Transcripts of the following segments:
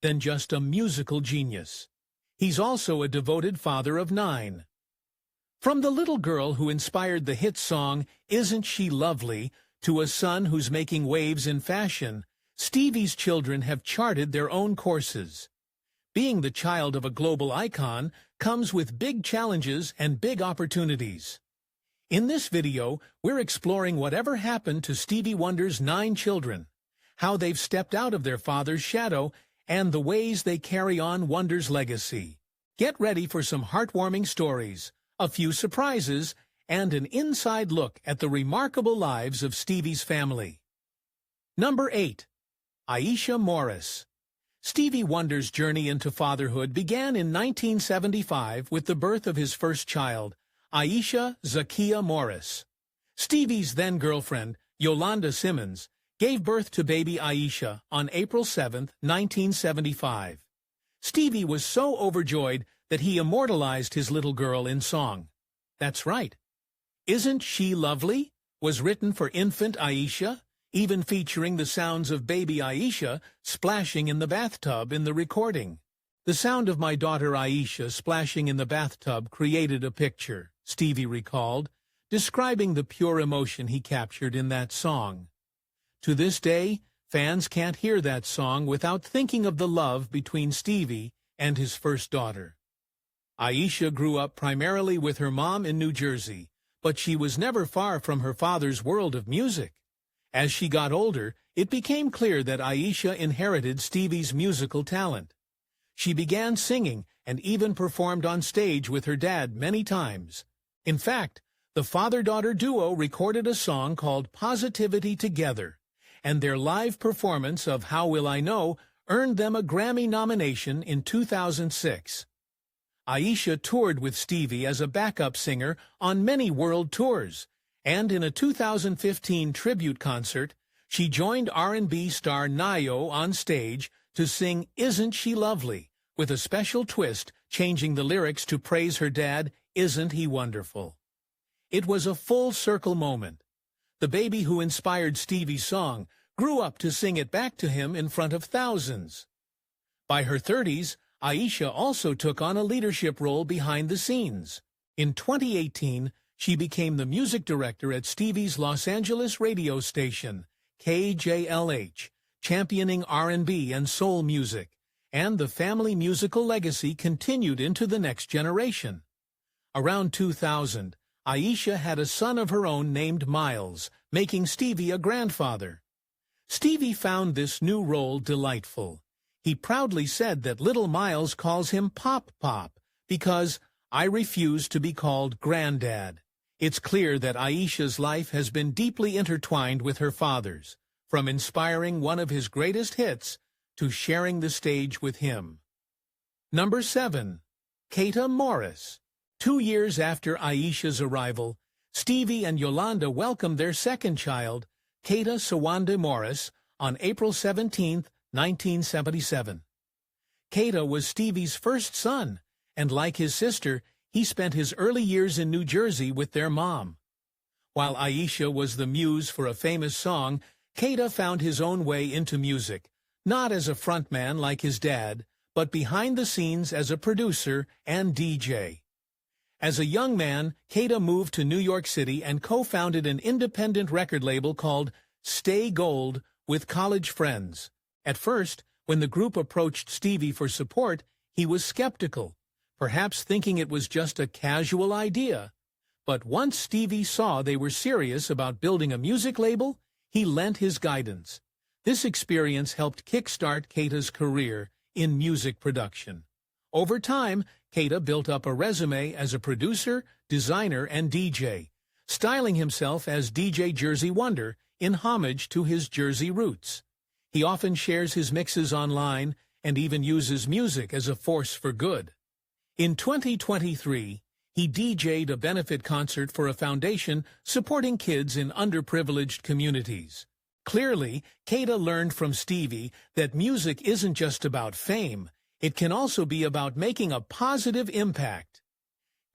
than just a musical genius. He's also a devoted father of 9. From the little girl who inspired the hit song, "Isn't She Lovely?" to a son who's making waves in fashion, Stevie's children have charted their own courses. Being the child of a global icon comes with big challenges and big opportunities. In this video, we're exploring whatever happened to Stevie Wonder's 9 children, how they've stepped out of their father's shadow, and the ways they carry on Wonder's legacy. Get ready for some heartwarming stories, a few surprises, and an inside look at the remarkable lives of Stevie's family. Number 8. Aisha Morris. Stevie Wonder's journey into fatherhood began in 1975 with the birth of his first child, Aisha Zakiya Morris. Stevie's then-girlfriend, Yolanda Simmons, gave birth to baby Aisha on April 7, 1975. Stevie was so overjoyed that he immortalized his little girl in song. That's right. "Isn't She Lovely?" was written for infant Aisha, even featuring the sounds of baby Aisha splashing in the bathtub in the recording. "The sound of my daughter Aisha splashing in the bathtub created a picture," Stevie recalled, describing the pure emotion he captured in that song. To this day, fans can't hear that song without thinking of the love between Stevie and his first daughter. Aisha grew up primarily with her mom in New Jersey, but she was never far from her father's world of music. As she got older, it became clear that Aisha inherited Stevie's musical talent. She began singing and even performed on stage with her dad many times. In fact, the father-daughter duo recorded a song called "Positivity Together," and their live performance of "How Will I Know" earned them a Grammy nomination in 2006. Aisha toured with Stevie as a backup singer on many world tours, and in a 2015 tribute concert, she joined R&B star Nayo on stage to sing "Isn't She Lovely?" with a special twist, changing the lyrics to praise her dad, "Isn't he wonderful?" It was a full-circle moment. The baby who inspired Stevie's song grew up to sing it back to him in front of thousands. By her 30s, Aisha also took on a leadership role behind the scenes. In 2018, she became the music director at Stevie's Los Angeles radio station, KJLH, championing R&B and soul music, and the family musical legacy continued into the next generation. Around 2000, Aisha had a son of her own named Miles, making Stevie a grandfather. Stevie found this new role delightful. He proudly said that little Miles calls him Pop Pop because "I refuse to be called Granddad." It's clear that Aisha's life has been deeply intertwined with her father's, from inspiring one of his greatest hits to sharing the stage with him. Number 7. Kata Morris. 2 years after Aisha's arrival, Stevie and Yolanda welcomed their second child, Kata Sawande Morris, on April 17, 1977. Kata was Stevie's first son, and like his sister, he spent his early years in New Jersey with their mom. While Aisha was the muse for a famous song, Kata found his own way into music, not as a frontman like his dad, but behind the scenes as a producer and DJ. As a young man, Kata moved to New York City and co-founded an independent record label called Stay Gold with college friends. At first, when the group approached Stevie for support, he was skeptical, perhaps thinking it was just a casual idea. But once Stevie saw they were serious about building a music label, he lent his guidance. This experience helped kickstart Kata's career in music production. Over time, Kata built up a resume as a producer, designer, and DJ, styling himself as DJ Jersey Wonder in homage to his Jersey roots. He often shares his mixes online and even uses music as a force for good. In 2023, he DJ'd a benefit concert for a foundation supporting kids in underprivileged communities. Clearly, Kata learned from Stevie that music isn't just about fame, it can also be about making a positive impact.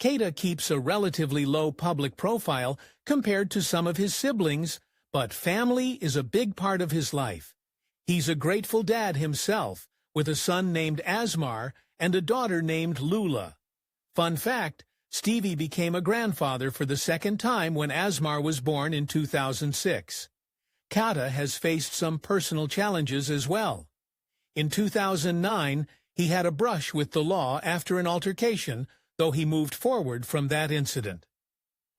Kata keeps a relatively low public profile compared to some of his siblings, but family is a big part of his life. He's a grateful dad himself, with a son named Asmar and a daughter named Lula. Fun fact, Stevie became a grandfather for the second time when Asmar was born in 2006. Kata has faced some personal challenges as well. In 2009, he had a brush with the law after an altercation, though he moved forward from that incident.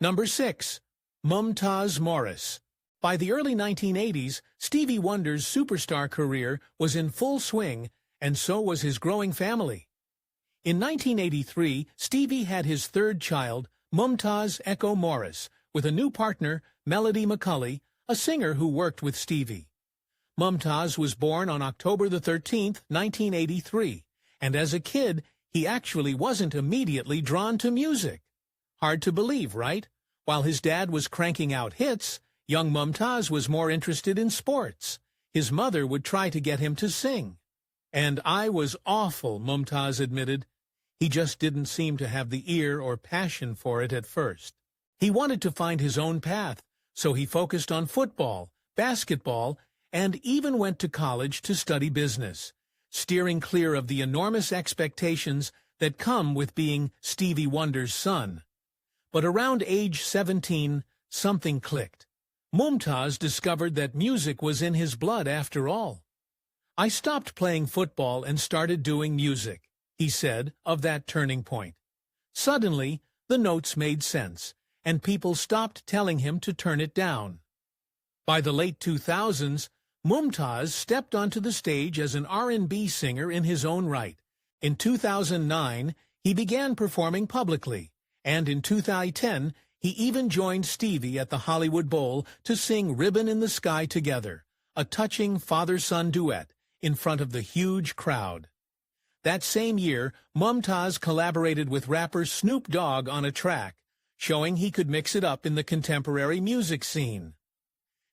Number 6. Mumtaz Morris. By the early 1980s, Stevie Wonder's superstar career was in full swing, and so was his growing family. In 1983, Stevie had his third child, Mumtaz Echo Morris, with a new partner, Melody McCulley, a singer who worked with Stevie. Mumtaz was born on October 13, 1983, and as a kid, he actually wasn't immediately drawn to music. Hard to believe, right? While his dad was cranking out hits, young Mumtaz was more interested in sports. His mother would try to get him to sing. "And I was awful," Mumtaz admitted. He just didn't seem to have the ear or passion for it at first. He wanted to find his own path, so he focused on football, basketball, and even went to college to study business, steering clear of the enormous expectations that come with being Stevie Wonder's son. But around age 17, something clicked. Mumtaz discovered that music was in his blood after all. "I stopped playing football and started doing music," he said of that turning point. Suddenly, the notes made sense, and people stopped telling him to turn it down. By the late 2000s, Mumtaz stepped onto the stage as an R&B singer in his own right. In 2009, he began performing publicly, and in 2010, he even joined Stevie at the Hollywood Bowl to sing Ribbon in the Sky together, a touching father-son duet in front of the huge crowd. That same year, Mumtaz collaborated with rapper Snoop Dogg on a track, showing he could mix it up in the contemporary music scene.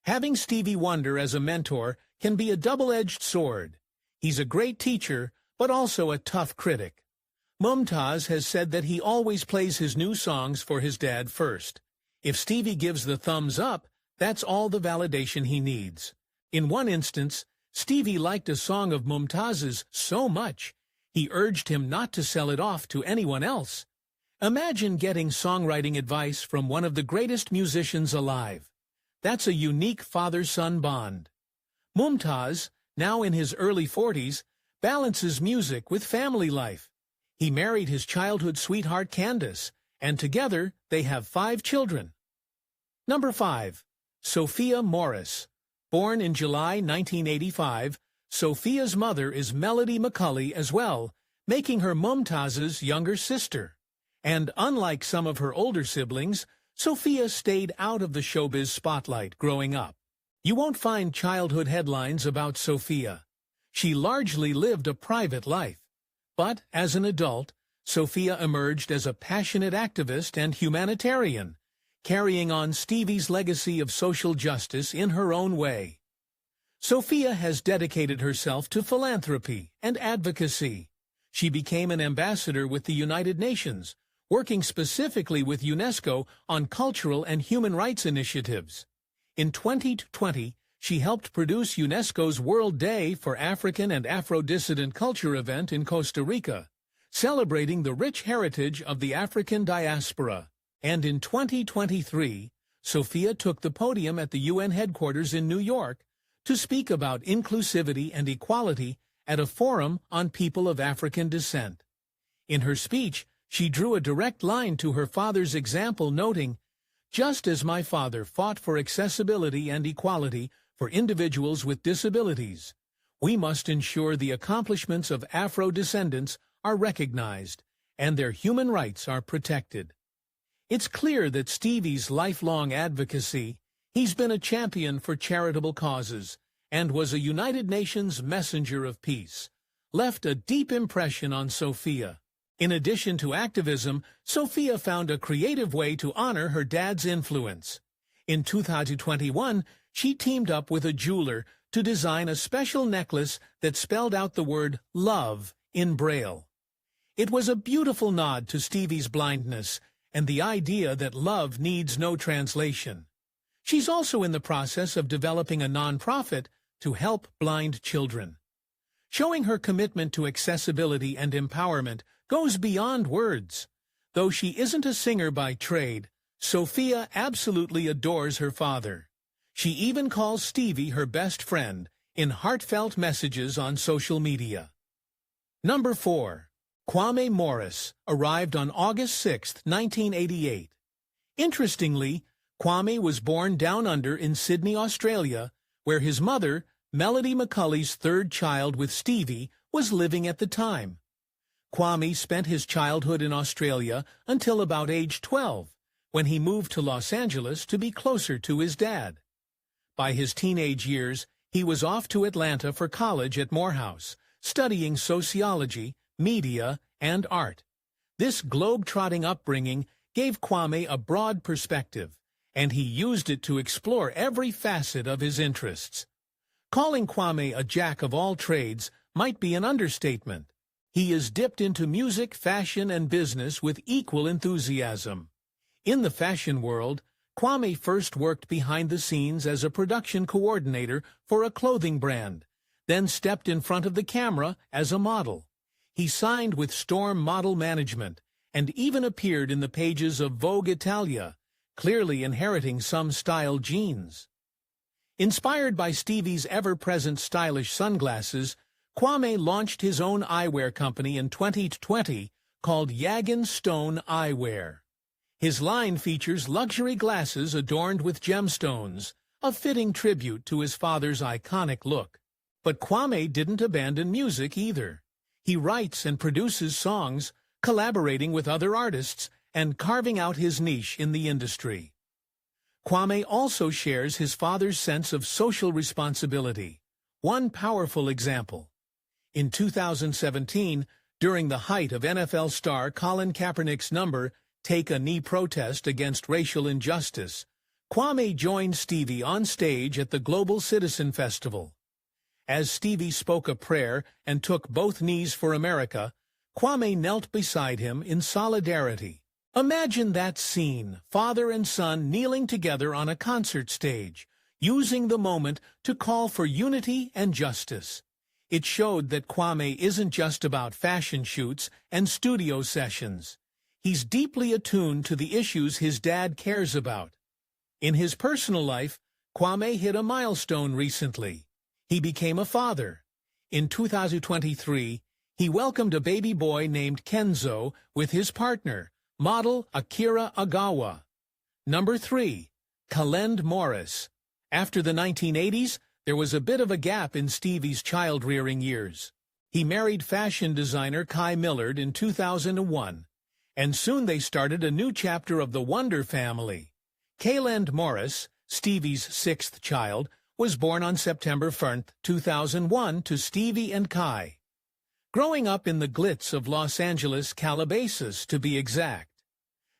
Having Stevie Wonder as a mentor can be a double-edged sword. He's a great teacher, but also a tough critic. Mumtaz has said that he always plays his new songs for his dad first. If Stevie gives the thumbs up, that's all the validation he needs. In one instance, Stevie liked a song of Mumtaz's so much, he urged him not to sell it off to anyone else. Imagine getting songwriting advice from one of the greatest musicians alive. That's a unique father-son bond. Mumtaz, now in his early 40s, balances music with family life. He married his childhood sweetheart Candace, and together they have 5 children. Number 5. Sophia Morris. Born in July 1985, Sophia's mother is Melody McCulley as well, making her Mumtaz's younger sister. And unlike some of her older siblings, Sophia stayed out of the showbiz spotlight growing up. You won't find childhood headlines about Sophia. She largely lived a private life. But as an adult, Sophia emerged as a passionate activist and humanitarian, carrying on Stevie's legacy of social justice in her own way. Sophia has dedicated herself to philanthropy and advocacy. She became an ambassador with the United Nations, working specifically with UNESCO on cultural and human rights initiatives. In 2020, she helped produce UNESCO's World Day for African and Afro-Dissident Culture event in Costa Rica, celebrating the rich heritage of the African diaspora. And in 2023, Sophia took the podium at the UN headquarters in New York to speak about inclusivity and equality at a forum on people of African descent. In her speech, she drew a direct line to her father's example, noting, "Just as my father fought for accessibility and equality for individuals with disabilities, we must ensure the accomplishments of Afro-descendants are recognized and their human rights are protected." It's clear that Stevie's lifelong advocacy, he's been a champion for charitable causes and was a United Nations messenger of peace, left a deep impression on Sophia. In addition to activism, Sophia found a creative way to honor her dad's influence. In 2021, she teamed up with a jeweler to design a special necklace that spelled out the word love in Braille. It was a beautiful nod to Stevie's blindness and the idea that love needs no translation. She's also in the process of developing a nonprofit to help blind children. Showing her commitment to accessibility and empowerment goes beyond words. Though she isn't a singer by trade, Sophia absolutely adores her father. She even calls Stevie her best friend in heartfelt messages on social media. Number 4. Kwame Morris arrived on August 6, 1988. Interestingly, Kwame was born down under in Sydney, Australia, where his mother, Melody McCulley's third child with Stevie, was living at the time. Kwame spent his childhood in Australia until about age 12, when he moved to Los Angeles to be closer to his dad. By his teenage years, he was off to Atlanta for college at Morehouse, studying sociology, media, and art. This globe-trotting upbringing gave Kwame a broad perspective, and he used it to explore every facet of his interests. Calling Kwame a jack of all trades might be an understatement. He is dipped into music, fashion, and business with equal enthusiasm. In the fashion world, Kwame first worked behind the scenes as a production coordinator for a clothing brand, then stepped in front of the camera as a model. He signed with Storm Model Management and even appeared in the pages of Vogue Italia, clearly inheriting some style genes. Inspired by Stevie's ever-present stylish sunglasses, Kwame launched his own eyewear company in 2020 called Yagan Stone Eyewear. His line features luxury glasses adorned with gemstones, a fitting tribute to his father's iconic look. But Kwame didn't abandon music either. He writes and produces songs, collaborating with other artists and carving out his niche in the industry. Kwame also shares his father's sense of social responsibility. One powerful example. In 2017, during the height of NFL star Colin Kaepernick's number, Take a Knee protest against racial injustice, Kwame joined Stevie on stage at the Global Citizen Festival. As Stevie spoke a prayer and took both knees for America, Kwame knelt beside him in solidarity. Imagine that scene, father and son kneeling together on a concert stage, using the moment to call for unity and justice. It showed that Kwame isn't just about fashion shoots and studio sessions. He's deeply attuned to the issues his dad cares about. In his personal life, Kwame hit a milestone recently. He became a father. In 2023, he welcomed a baby boy named Kenzo with his partner, model Akira Agawa. Number 3. Kalend Morris. After the 1980s, there was a bit of a gap in Stevie's child-rearing years. He married fashion designer Kai Millard in 2001, and soon they started a new chapter of the Wonder family. Kalend Morris, Stevie's sixth child, was born on September 1, 2001 to Stevie and Kai. Growing up in the glitz of Los Angeles, Calabasas to be exact,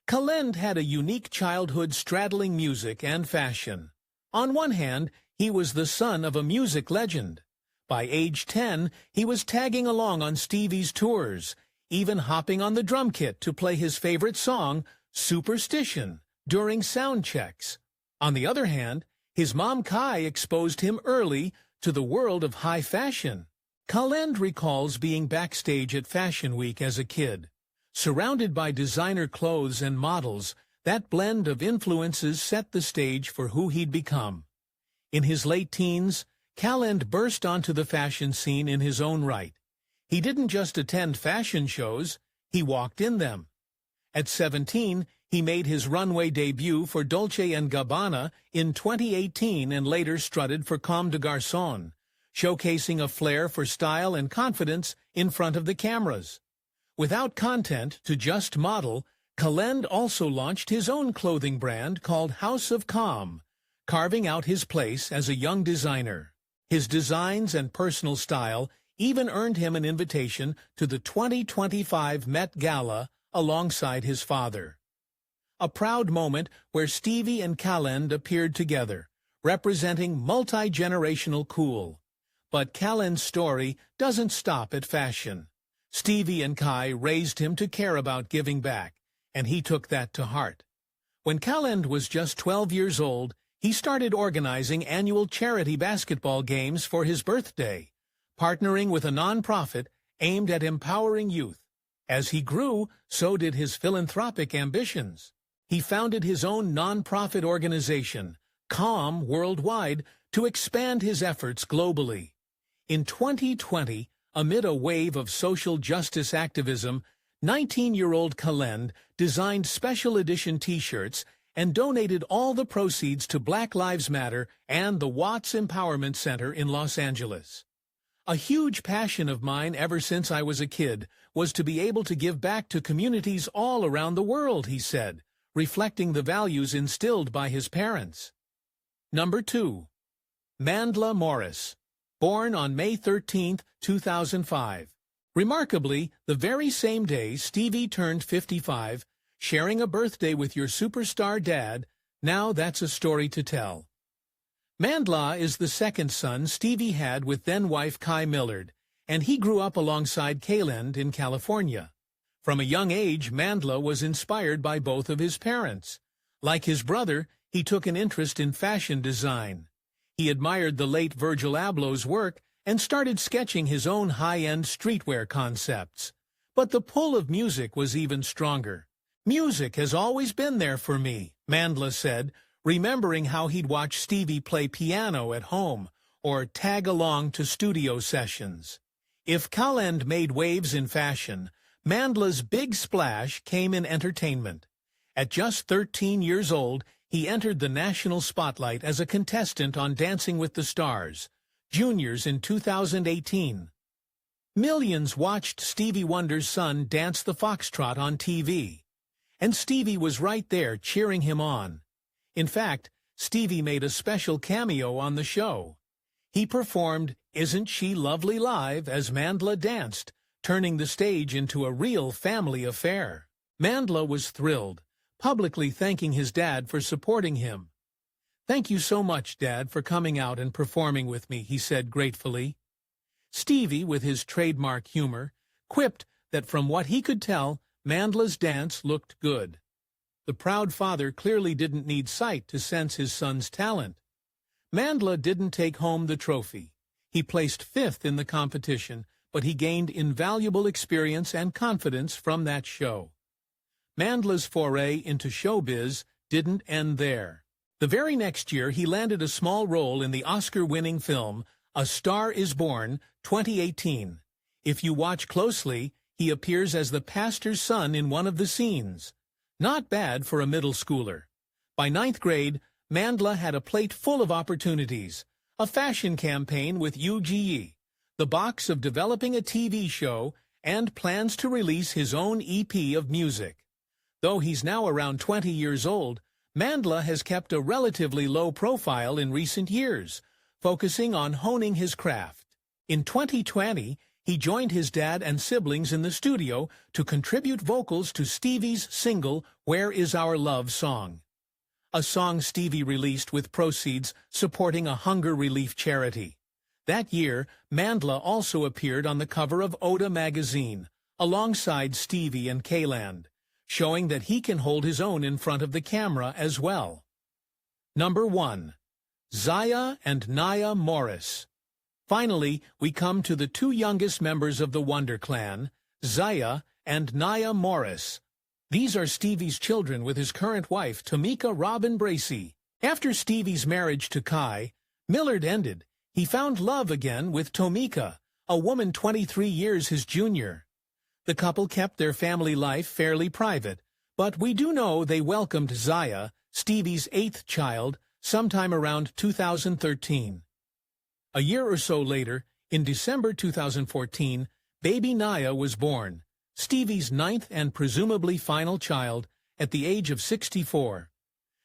Kalend had a unique childhood straddling music and fashion. On one hand, he was the son of a music legend. By age 10, he was tagging along on Stevie's tours, even hopping on the drum kit to play his favorite song, Superstition, during sound checks. On the other hand, his mom Kai exposed him early to the world of high fashion. Kalend recalls being backstage at Fashion Week as a kid. Surrounded by designer clothes and models, that blend of influences set the stage for who he'd become. In his late teens, Kalend burst onto the fashion scene in his own right. He didn't just attend fashion shows, he walked in them. At 17, he made his runway debut for Dolce & Gabbana in 2018 and later strutted for Comme des Garçons, showcasing a flair for style and confidence in front of the cameras. Without content to just model, Kalend also launched his own clothing brand called House of Calm, carving out his place as a young designer. His designs and personal style even earned him an invitation to the 2025 Met Gala alongside his father. A proud moment where Stevie and Kalend appeared together, representing multi-generational cool. But Kalend's story doesn't stop at fashion. Stevie and Kai raised him to care about giving back, and he took that to heart. When Kalend was just 12 years old, he started organizing annual charity basketball games for his birthday, partnering with a nonprofit aimed at empowering youth. As he grew, so did his philanthropic ambitions. He founded his own nonprofit organization, CALM Worldwide, to expand his efforts globally. In 2020, amid a wave of social justice activism, 19-year-old Kalend designed special edition T-shirts and donated all the proceeds to Black Lives Matter and the Watts Empowerment Center in Los Angeles. A huge passion of mine ever since I was a kid was to be able to give back to communities all around the world, he said, reflecting the values instilled by his parents. Number 2. Mandla Morris, born on May 13, 2005. Remarkably, the very same day Stevie turned 55, sharing a birthday with your superstar dad, now that's a story to tell. Mandla is the second son Stevie had with then-wife Kai Millard, and he grew up alongside Kalend in California. From a young age, Mandla was inspired by both of his parents. Like his brother, he took an interest in fashion design. He admired the late Virgil Abloh's work and started sketching his own high-end streetwear concepts. But the pull of music was even stronger. "Music has always been there for me," Mandla said, remembering how he'd watch Stevie play piano at home or tag along to studio sessions. If Kalend made waves in fashion, Mandla's big splash came in entertainment. At just 13 years old, he entered the national spotlight as a contestant on Dancing with the Stars, Juniors in 2018. Millions watched Stevie Wonder's son dance the foxtrot on TV. And Stevie was right there cheering him on. In fact, Stevie made a special cameo on the show. He performed "Isn't She Lovely" live as Mandla danced, turning the stage into a real family affair. Mandla was thrilled, publicly thanking his dad for supporting him. "Thank you so much, Dad, for coming out and performing with me," he said gratefully. Stevie, with his trademark humor, quipped that from what he could tell, Mandla's dance looked good. The proud father clearly didn't need sight to sense his son's talent. Mandla didn't take home the trophy. He placed 5th in the competition, but he gained invaluable experience and confidence from that show. Mandla's foray into showbiz didn't end there. The very next year, he landed a small role in the Oscar-winning film A Star is Born, 2018. If you watch closely, he appears as the pastor's son in one of the scenes. Not bad for a middle schooler. By 9th grade, Mandla had a plate full of opportunities: a fashion campaign with UGE, the box of developing a TV show, and plans to release his own EP of music. Though he's now around 20 years old, Mandla has kept a relatively low profile in recent years, focusing on honing his craft. In 2020, he joined his dad and siblings in the studio to contribute vocals to Stevie's single "Where Is Our Love" song, a song Stevie released with proceeds supporting a hunger relief charity. That year, Mandla also appeared on the cover of Oda magazine, alongside Stevie and Kalend, showing that he can hold his own in front of the camera as well. Number 1. Zaya and Naya Morris. Finally, we come to the two youngest members of the Wonder clan, Zaya and Naya Morris. These are Stevie's children with his current wife, Tamika Robin Bracey. After Stevie's marriage to Kai Millard ended, he found love again with Tamika, a woman 23 years his junior. The couple kept their family life fairly private, but we do know they welcomed Zaya, Stevie's 8th child, sometime around 2013. A year or so later, in December 2014, baby Naya was born, Stevie's 9th and presumably final child, at the age of 64.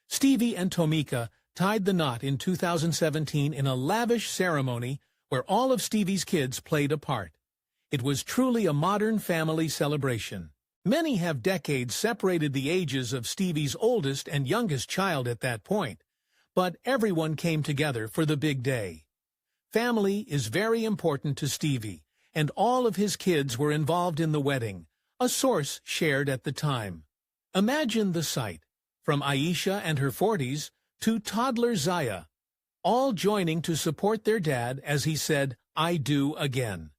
Stevie and Tamika tied the knot in 2017 in a lavish ceremony where all of Stevie's kids played a part. It was truly a modern family celebration. Many have decades separated the ages of Stevie's oldest and youngest child at that point, but everyone came together for the big day. Family is very important to Stevie, and all of his kids were involved in the wedding, a source shared at the time. Imagine the sight, from Aisha and her 40s to toddler Zaya, all joining to support their dad as he said, I Do Again.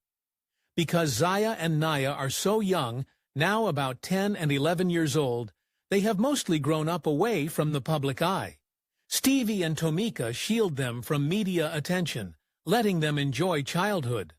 Because Zaya and Naya are so young, now about 10 and 11 years old, they have mostly grown up away from the public eye. Stevie and Tomika shield them from media attention, letting them enjoy childhood.